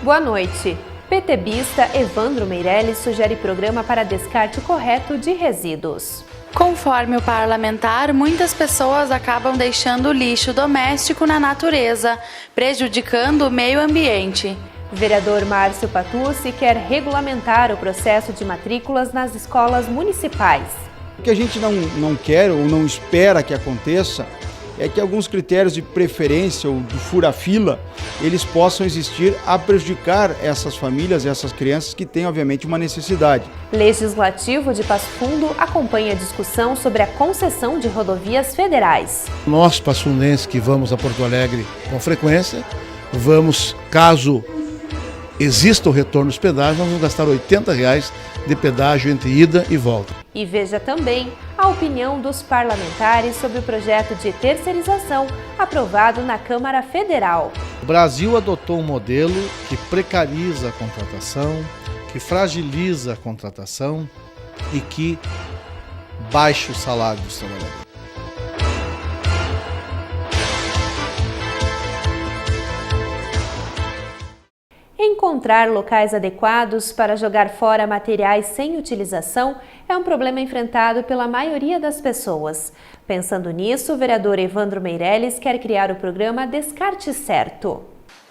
Boa noite. PTBista Evandro Meirelles sugere programa para descarte correto de resíduos. Conforme o parlamentar, muitas pessoas acabam deixando lixo doméstico na natureza, prejudicando o meio ambiente. O vereador Márcio Patucci quer regulamentar o processo de matrículas nas escolas municipais. O que a gente não quer ou não espera que aconteça é que alguns critérios de preferência ou do fura-fila, eles possam existir a prejudicar essas famílias, essas crianças que têm, obviamente, uma necessidade. Legislativo de Passo Fundo acompanha a discussão sobre a concessão de rodovias federais. Nós, passundenses, que vamos a Porto Alegre com frequência, vamos, caso exista o retorno dos pedágios, nós vamos gastar R$80 de pedágio entre ida e volta. E veja também a opinião dos parlamentares sobre o projeto de terceirização aprovado na Câmara Federal. O Brasil adotou um modelo que precariza a contratação, que fragiliza a contratação e que baixa o salário dos trabalhadores. Encontrar locais adequados para jogar fora materiais sem utilização é um problema enfrentado pela maioria das pessoas. Pensando nisso, o vereador Evandro Meirelles quer criar o programa Descarte Certo.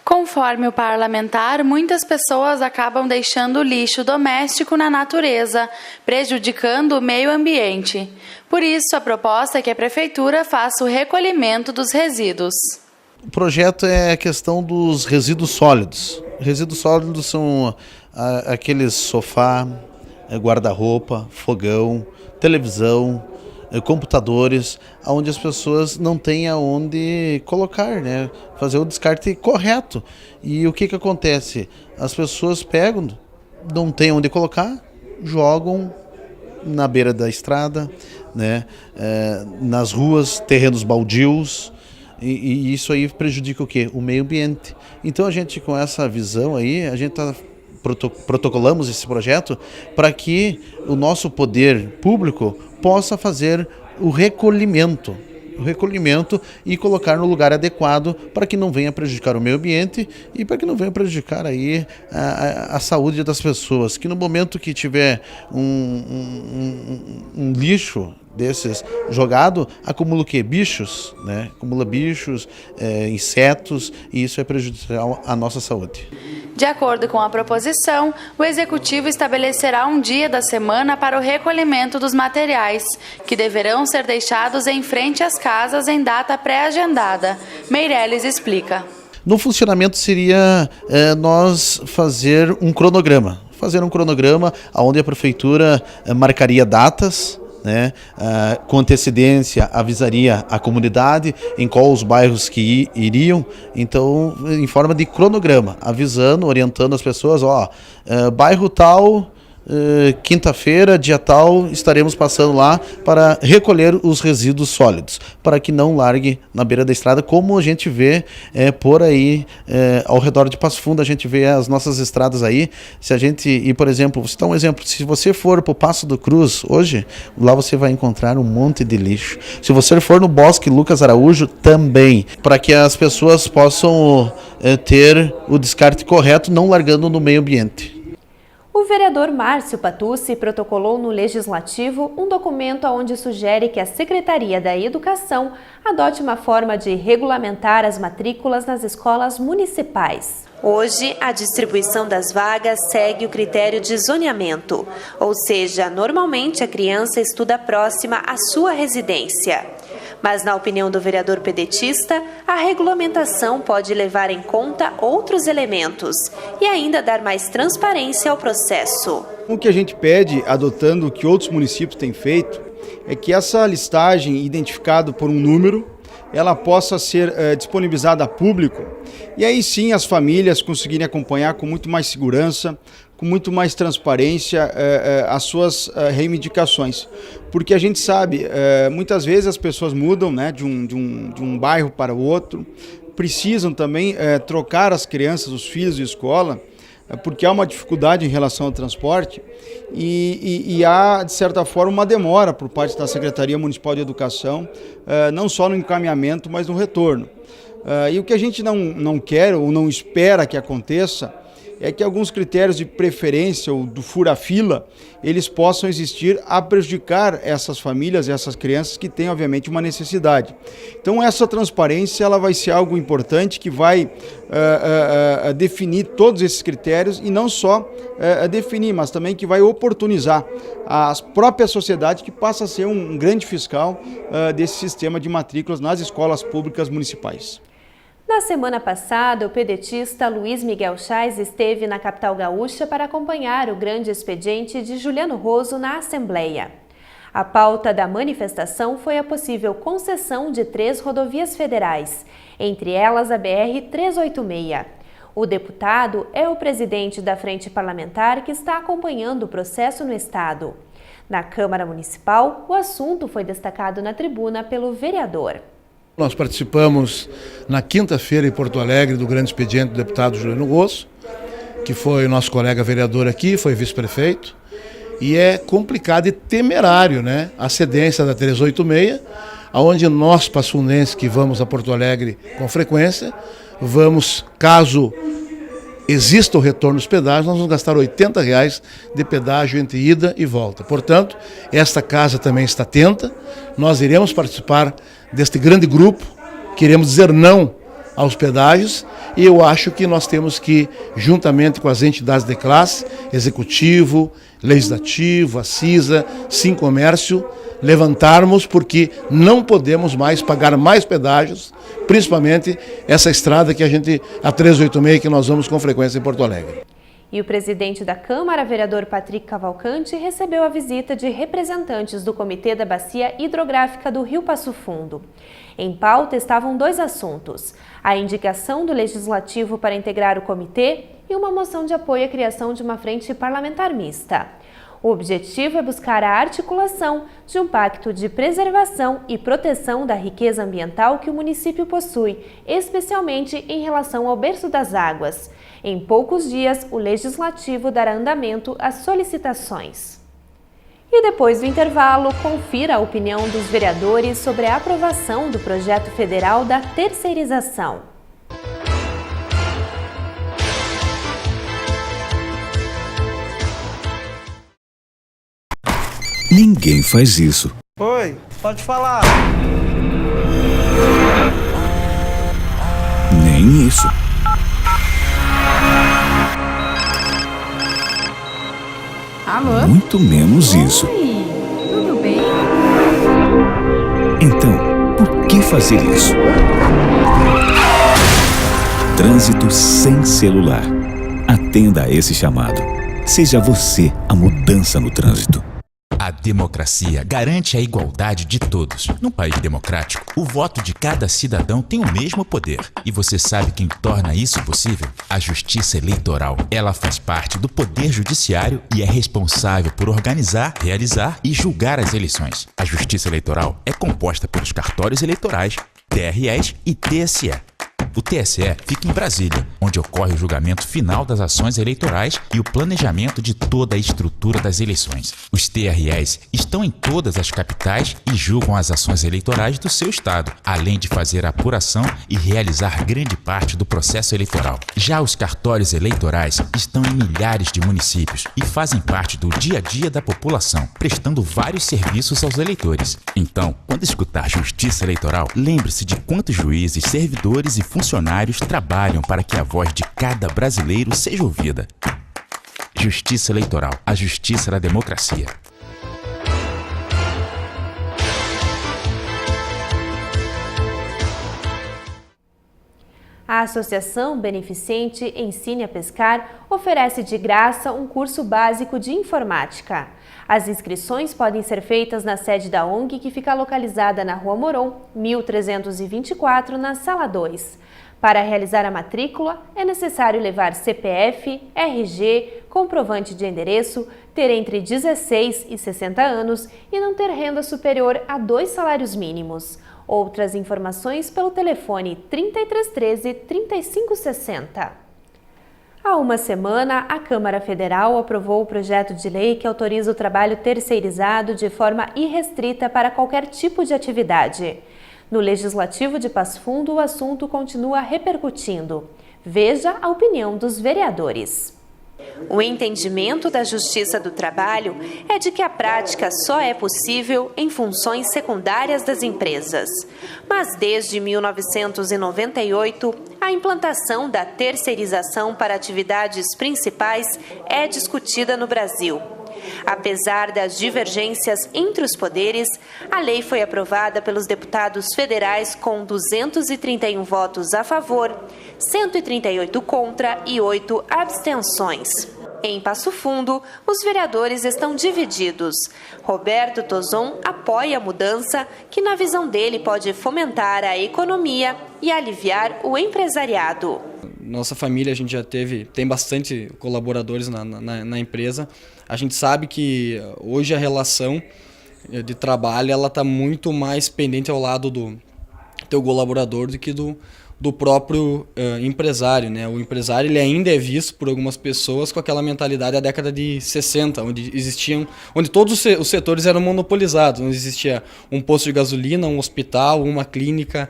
Conforme o parlamentar, muitas pessoas acabam deixando lixo doméstico na natureza, prejudicando o meio ambiente. Por isso, a proposta é que a Prefeitura faça o recolhimento dos resíduos. O projeto é a questão dos resíduos sólidos. Resíduos sólidos são aqueles sofá, guarda-roupa, fogão, televisão, computadores, onde as pessoas não têm aonde colocar, né? Fazer o descarte correto. E o que acontece? As pessoas pegam, não têm onde colocar, jogam na beira da estrada, né? Nas ruas, terrenos baldios. E isso aí prejudica o quê? O meio ambiente. Então a gente, com essa visão aí, a gente protocolamos esse projeto para que o nosso poder público possa fazer o recolhimento e colocar no lugar adequado para que não venha prejudicar o meio ambiente e para que não venha prejudicar aí a saúde das pessoas, que no momento que tiver um lixo desses jogado, acumula o quê? Bichos, né? Acumula bichos, insetos, e isso é prejudicial à nossa saúde. De acordo com a proposição, o Executivo estabelecerá um dia da semana para o recolhimento dos materiais, que deverão ser deixados em frente às casas em data pré-agendada. Meirelles explica. No funcionamento seria nós fazer um cronograma onde a Prefeitura marcaria datas, né? Com antecedência avisaria a comunidade em qual os bairros que iriam, então em forma de cronograma, avisando, orientando as pessoas, bairro tal, quinta-feira, dia tal, estaremos passando lá para recolher os resíduos sólidos, para que não largue na beira da estrada, como a gente vê por aí ao redor de Passo Fundo. A gente vê as nossas estradas aí. Se a gente ir, por exemplo, vou citar um exemplo, se você for para o Passo do Cruz hoje, lá você vai encontrar um monte de lixo. Se você for no Bosque Lucas Araújo, também, para que as pessoas possam ter o descarte correto, não largando no meio ambiente. O vereador Márcio Patucci protocolou no Legislativo um documento onde sugere que a Secretaria da Educação adote uma forma de regulamentar as matrículas nas escolas municipais. Hoje, a distribuição das vagas segue o critério de zoneamento, ou seja, normalmente a criança estuda próxima à sua residência. Mas, na opinião do vereador pedetista, a regulamentação pode levar em conta outros elementos e ainda dar mais transparência ao processo. O que a gente pede, adotando o que outros municípios têm feito, é que essa listagem, identificada por um número, ela possa ser disponibilizada a público e aí sim as famílias conseguirem acompanhar com muito mais segurança, com muito mais transparência as suas reivindicações. Porque a gente sabe, muitas vezes as pessoas mudam, né, de um bairro para o outro, precisam também trocar as crianças, os filhos de escola, porque há uma dificuldade em relação ao transporte e há, de certa forma, uma demora por parte da Secretaria Municipal de Educação, não só no encaminhamento, mas no retorno. E o que a gente não quer ou não espera que aconteça é que alguns critérios de preferência ou do fura-fila, eles possam existir a prejudicar essas famílias, essas crianças que têm, obviamente, uma necessidade. Então, essa transparência ela vai ser algo importante que vai definir todos esses critérios e não só definir, mas também que vai oportunizar a própria sociedade que passa a ser um grande fiscal desse sistema de matrículas nas escolas públicas municipais. Na semana passada, o pedetista Luiz Miguel Chais esteve na capital gaúcha para acompanhar o grande expediente de Juliano Roso na Assembleia. A pauta da manifestação foi a possível concessão de 3 rodovias federais, entre elas a BR-386. O deputado é o presidente da Frente Parlamentar que está acompanhando o processo no estado. Na Câmara Municipal, o assunto foi destacado na tribuna pelo vereador. Nós participamos na quinta-feira em Porto Alegre do grande expediente do deputado Juliano Roso, que foi o nosso colega vereador aqui, foi vice-prefeito, e é complicado e temerário, né, a cedência da 386, onde nós, passunenses, que vamos a Porto Alegre com frequência, vamos, caso exista o retorno dos pedágios, nós vamos gastar R$80 de pedágio entre ida e volta. Portanto, esta casa também está atenta, nós iremos participar deste grande grupo, queremos dizer não aos pedágios e eu acho que nós temos que, juntamente com as entidades de classe, Executivo, Legislativo, a CISA, Sincomércio, levantarmos porque não podemos mais pagar mais pedágios, principalmente essa estrada que a 386, que nós vamos com frequência em Porto Alegre. E o presidente da Câmara, vereador Patrick Cavalcante, recebeu a visita de representantes do Comitê da Bacia Hidrográfica do Rio Passo Fundo. Em pauta estavam 2 assuntos: a indicação do Legislativo para integrar o comitê e uma moção de apoio à criação de uma frente parlamentar mista. O objetivo é buscar a articulação de um pacto de preservação e proteção da riqueza ambiental que o município possui, especialmente em relação ao berço das águas. Em poucos dias, o Legislativo dará andamento às solicitações. E depois do intervalo, confira a opinião dos vereadores sobre a aprovação do projeto federal da terceirização. Ninguém faz isso. Oi, pode falar. Nem isso. Alô? Muito menos isso. Oi, tudo bem? Então, por que fazer isso? Trânsito sem celular. Atenda a esse chamado. Seja você a mudança no trânsito. A democracia garante a igualdade de todos. Num país democrático, o voto de cada cidadão tem o mesmo poder. E você sabe quem torna isso possível? A Justiça Eleitoral. Ela faz parte do Poder Judiciário e é responsável por organizar, realizar e julgar as eleições. A Justiça Eleitoral é composta pelos cartórios eleitorais, TREs e TSE. O TSE fica em Brasília, onde ocorre o julgamento final das ações eleitorais e o planejamento de toda a estrutura das eleições. Os TREs estão em todas as capitais e julgam as ações eleitorais do seu estado, além de fazer a apuração e realizar grande parte do processo eleitoral. Já os cartórios eleitorais estão em milhares de municípios e fazem parte do dia a dia da população, prestando vários serviços aos eleitores. Então, quando escutar Justiça Eleitoral, lembre-se de quantos juízes, servidores e funcionários trabalham para que a voz de cada brasileiro seja ouvida. Justiça Eleitoral, a justiça da democracia. A Associação Beneficente Ensine a Pescar oferece de graça um curso básico de informática. As inscrições podem ser feitas na sede da ONG, que fica localizada na Rua Moron, 1324, na Sala 2. Para realizar a matrícula, é necessário levar CPF, RG, comprovante de endereço, ter entre 16 e 60 anos e não ter renda superior a 2 salários mínimos. Outras informações pelo telefone 3313 3560. Há uma semana, a Câmara Federal aprovou o projeto de lei que autoriza o trabalho terceirizado de forma irrestrita para qualquer tipo de atividade. No Legislativo de Passo Fundo, o assunto continua repercutindo. Veja a opinião dos vereadores. O entendimento da Justiça do Trabalho é de que a prática só é possível em funções secundárias das empresas. Mas desde 1998, a implantação da terceirização para atividades principais é discutida no Brasil. Apesar das divergências entre os poderes, a lei foi aprovada pelos deputados federais com 231 votos a favor, 138 contra e 8 abstenções. Em Passo Fundo, os vereadores estão divididos. Roberto Tozon apoia a mudança, que na visão dele pode fomentar a economia e aliviar o empresariado. Nossa família, a gente já tem bastante colaboradores na empresa. A gente sabe que hoje a relação de trabalho ela está muito mais pendente ao lado do teu colaborador do que do próprio empresário, né? O empresário ele ainda é visto por algumas pessoas com aquela mentalidade da década de 60, onde todos os setores eram monopolizados, onde existia um posto de gasolina, um hospital, uma clínica,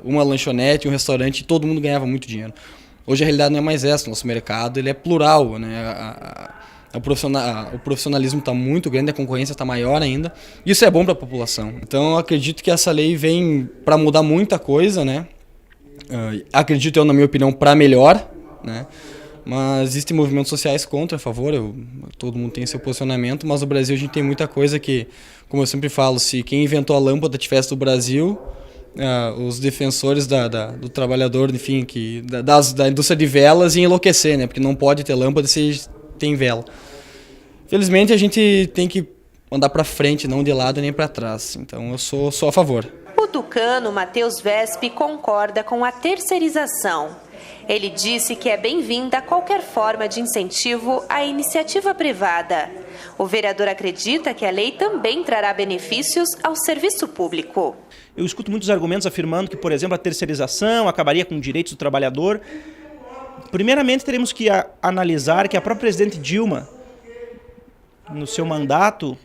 uma lanchonete, um restaurante, e todo mundo ganhava muito dinheiro. Hoje a realidade não é mais essa, o nosso mercado ele é plural, né? O profissionalismo está muito grande, a concorrência está maior ainda. Isso é bom para a população. Então eu acredito que essa lei vem para mudar muita coisa, né? Acredito eu, na minha opinião, para melhor, né? Mas existem movimentos sociais contra, a favor, todo mundo tem seu posicionamento, mas no Brasil a gente tem muita coisa que, como eu sempre falo, se quem inventou a lâmpada tivesse do Brasil, os defensores do trabalhador, enfim, da indústria de velas iam enlouquecer, né? Porque não pode ter lâmpada se tem vela. Felizmente a gente tem que andar para frente, não de lado nem para trás. Então eu sou a favor. O tucano Matheus Vespe concorda com a terceirização. Ele disse que é bem-vinda qualquer forma de incentivo à iniciativa privada. O vereador acredita que a lei também trará benefícios ao serviço público. Eu escuto muitos argumentos afirmando que, por exemplo, a terceirização acabaria com direitos do trabalhador. Primeiramente, teremos que analisar que a própria presidente Dilma, no seu mandato,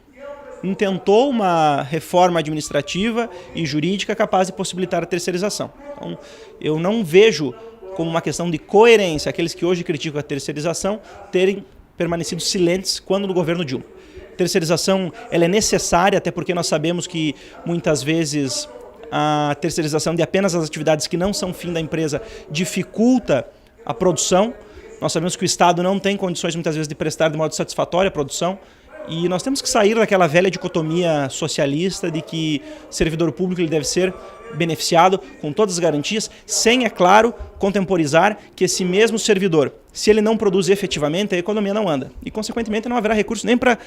intentou uma reforma administrativa e jurídica capaz de possibilitar a terceirização. Então, eu não vejo como uma questão de coerência aqueles que hoje criticam a terceirização terem permanecido silentes quando no governo Dilma. A terceirização ela é necessária, até porque nós sabemos que muitas vezes a terceirização de apenas as atividades que não são fim da empresa dificulta a produção. Nós sabemos que o Estado não tem condições muitas vezes de prestar de modo satisfatório a produção. E nós temos que sair daquela velha dicotomia socialista de que servidor público ele deve ser beneficiado com todas as garantias, sem, é claro, contemporizar que esse mesmo servidor, se ele não produz efetivamente, a economia não anda. E, consequentemente, não haverá recurso nem para,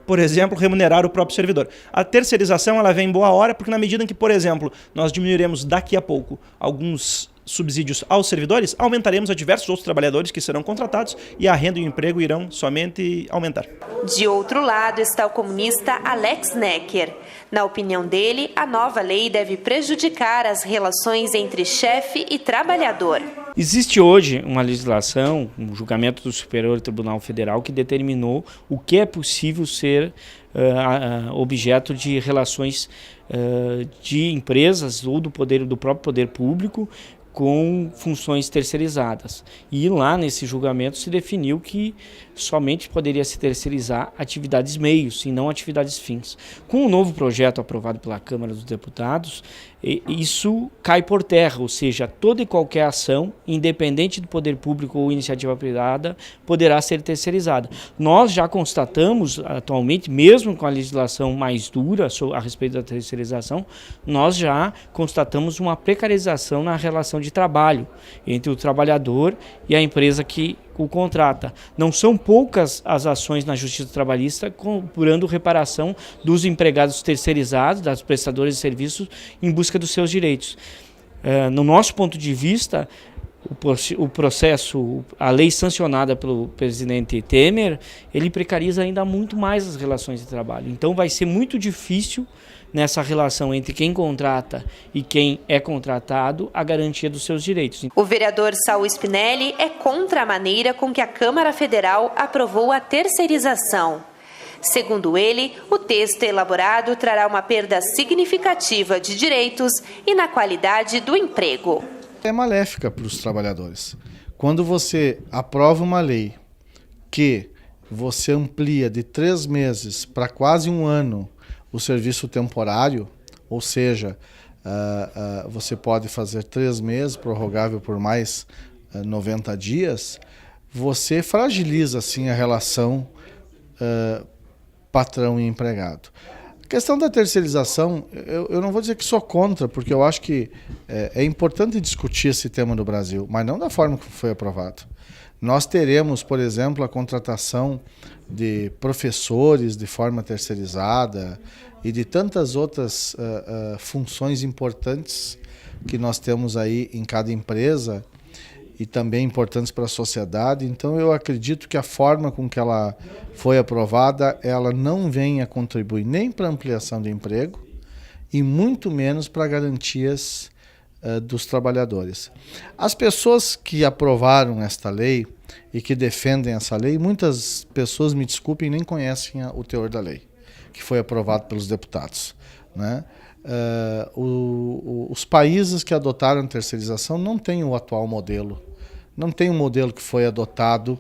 por exemplo, remunerar o próprio servidor. A terceirização ela vem em boa hora, porque na medida em que, por exemplo, nós diminuiremos daqui a pouco alguns subsídios aos servidores, aumentaremos a diversos outros trabalhadores que serão contratados e a renda e o emprego irão somente aumentar. De outro lado está o comunista Alex Necker. Na opinião dele, a nova lei deve prejudicar as relações entre chefe e trabalhador. Existe hoje uma legislação, um julgamento do Superior Tribunal Federal que determinou o que é possível ser objeto de relações de empresas ou do próprio poder público com funções terceirizadas. E lá nesse julgamento se definiu que somente poderia se terceirizar atividades meios e não atividades fins. Com o novo projeto aprovado pela Câmara dos Deputados, isso cai por terra, ou seja, toda e qualquer ação, independente do poder público ou iniciativa privada, poderá ser terceirizada. Nós já constatamos atualmente, mesmo com a legislação mais dura a respeito da terceirização, nós já constatamos uma precarização na relação de trabalho entre o trabalhador e a empresa que o contrata. Não são poucas as ações na Justiça Trabalhista cobrando reparação dos empregados terceirizados, das prestadoras de serviços, em busca dos seus direitos. No nosso ponto de vista, o processo, a lei sancionada pelo presidente Temer, ele precariza ainda muito mais as relações de trabalho. Então vai ser muito difícil nessa relação entre quem contrata e quem é contratado a garantia dos seus direitos. O vereador Saul Spinelli é contra a maneira com que a Câmara Federal aprovou a terceirização. Segundo ele, o texto elaborado trará uma perda significativa de direitos e na qualidade do emprego. É maléfica para os trabalhadores, Quando você aprova uma lei que você amplia de 3 meses para quase 1 ano o serviço temporário, ou seja, você pode fazer 3 meses, prorrogável por mais 90 dias, você fragiliza assim a relação patrão e empregado. A questão da terceirização, eu não vou dizer que sou contra, porque eu acho que é importante discutir esse tema no Brasil, mas não da forma que foi aprovado. Nós teremos, por exemplo, a contratação de professores de forma terceirizada e de tantas outras funções importantes que nós temos aí em cada empresa e também importantes para a sociedade. Então eu acredito que a forma com que ela foi aprovada, ela não vem a contribuir nem para a ampliação de emprego e muito menos para garantias dos trabalhadores. As pessoas que aprovaram esta lei e que defendem essa lei, muitas pessoas, me desculpem, nem conhecem o teor da lei, que foi aprovado pelos deputados, né? Os países que adotaram a terceirização não têm o atual modelo, não tem um modelo que foi adotado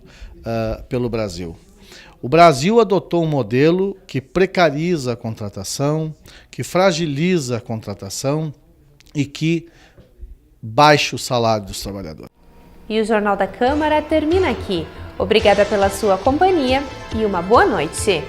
pelo Brasil. O Brasil adotou um modelo que precariza a contratação, que fragiliza a contratação e que baixa o salário dos trabalhadores. E o Jornal da Câmara termina aqui. Obrigada pela sua companhia e uma boa noite.